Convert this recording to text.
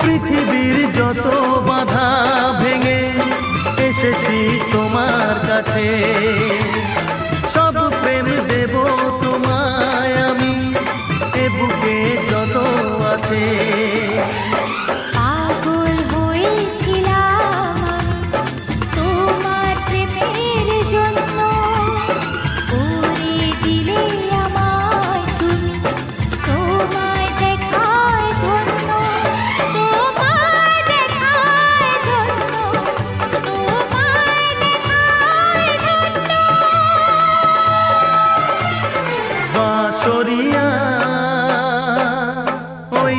পৃথিবীর যত বাধা ভেঙে এসেছি তোমার কাছে, সব প্রেম দেব তোমায় আমি, এ বুকে যত আছে। পাগল হয়েছিলাম আমি তোমার প্রেমের জন্য, করে দিলে আমায় তুমি তোমায় দেখায় ধন্য, তোমায় দেখায় ধন্য, তোমায় দেখায় ধন্য। বাঁশরিয়া ওই